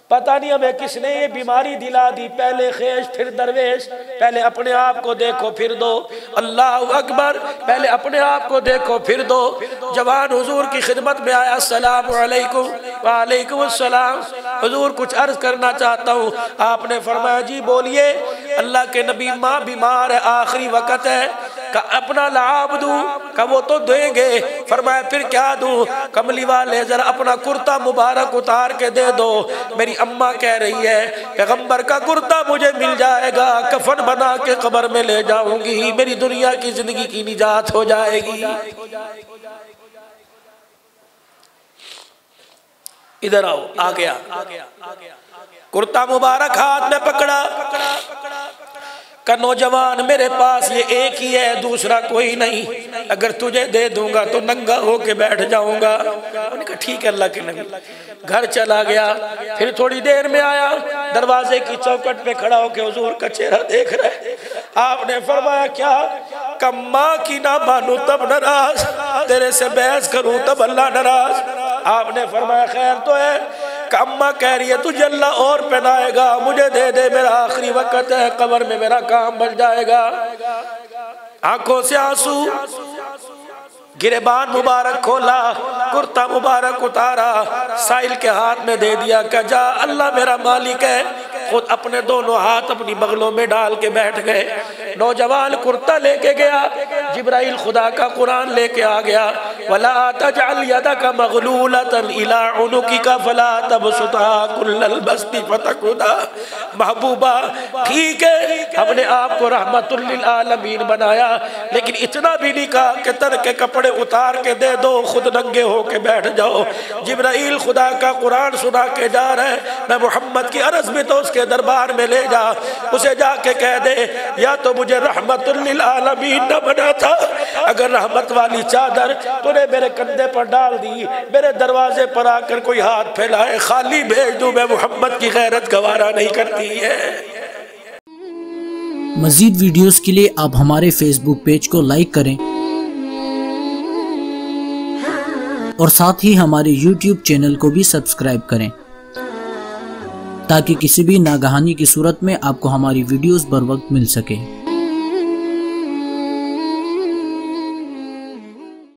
پتہ نہیں ہمیں کس نے یہ بیماری دلا دی، پہلے خیش پھر درویش، پہلے اپنے آپ کو دیکھو پھر دو، اللہ اکبر، پہلے اپنے آپ کو دیکھو پھر دو۔ جوان حضور کی خدمت میں آیا، السلام علیکم۔ وعلیکم السلام، حضور کچھ عرض کرنا چاہتا ہوں۔ آپ نے فرمایا جی بولیے۔ اللہ کے نبی، ماں بیمار ہے، آخری وقت ہے، کہ اپنا لعاب دوں؟ کہ وہ تو دیں گے۔ فرمایا پھر کیا دوں؟ کملی والے ذرا اپنا کرتا مبارک اتار کے دے دو، میری اماں کہہ رہی ہے پیغمبر کا کرتا مجھے مل جائے گا، کفن بنا کے قبر میں لے جاؤں گی، میری دنیا کی زندگی کی نجات ہو جائے گی۔ ادھر آؤ، آ گیا کرتا مبارک ہاتھ میں پکڑا، کہ نوجوان میرے پاس یہ ایک ہی ہے، دوسرا کوئی نہیں، اگر تجھے دے دوں گا تو ننگا ہو کے بیٹھ جاؤں گا۔ انہوں نے کہا ٹھیک ہے اللہ کے نبی۔ گھر چلا گیا، پھر تھوڑی دیر میں آیا، دروازے کی چوکٹ پہ کھڑا ہو کے حضور کا چہرہ دیکھ رہے۔ آپ نے فرمایا کیا؟ کہ ماں کی نہ مانوں تب ناراض، تیرے سے بحث کروں تب اللہ ناراض۔ آپ نے فرمایا خیر تو ہے؟ کہ اماں کہہ رہی ہے تجھے اللہ اور پہنائے گا، مجھے دے دے، میرا آخری وقت ہے، قبر میں میرا کام بن جائے گا۔ آنکھوں سے آنسو، گریبان مبارک کھولا، کرتا مبارک اتارا، سائل کے ہاتھ میں دے دیا، کہ جا اللہ میرا مالک ہے۔ خود اپنے دونوں ہاتھ اپنی بغلوں میں ڈال کے بیٹھ گئے۔ نوجوان کرتا لے کے گیا، جبرائیل خدا کا قرآن لے کے آ گیا، وَلَا تَجْعَلْ يَدَكَ مَغْلُولَةً إِلَىٰ عُنُقِكَ فَلَا تَبْسُطْهَا كُلَّ الْبَسْطِ فَتَقْعُدَ۔ محبوبہ ٹھیک ہے ہم نے آپ کو رحمت للعالمین بنایا، لیکن اتنا بھی نہیں کہا کہ تن کے کپڑے اتار کے دے دو، خود ننگے ہو کے بیٹھ جاؤ۔ جبرائیل خدا کا قرآن سنا کے جا رہے، میں محمد کی عرض میں تو اس کے دربار میں لے جا، اسے جا کے کہہ دے یا تو مجھے رحمت للعالمین نہ بنا تھا، اگر رحمت والی چادر تو نے میرے کندھے پر ڈال دی، میرے دروازے پر آ کر کوئی ہاتھ پھیلائے خالی بھیج دوں، میں محمد کی غیرت گوارا نہیں کرتی ہے۔ مزید ویڈیوز کے لیے آپ ہمارے فیس بک پیج کو لائک کریں اور ساتھ ہی ہمارے یوٹیوب چینل کو بھی سبسکرائب کریں، تاکہ کسی بھی ناگہانی کی صورت میں آپ کو ہماری ویڈیوز بر وقت مل سکے۔